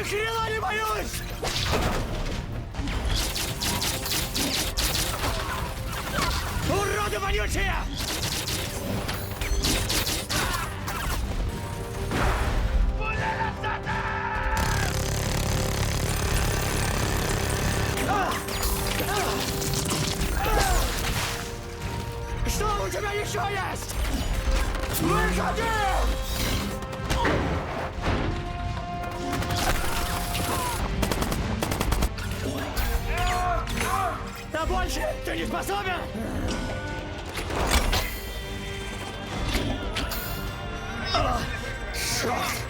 Ни хрена не боюсь! Уроды вонючие! Что у тебя еще есть? Выходи! На больше ты не способен? Черт!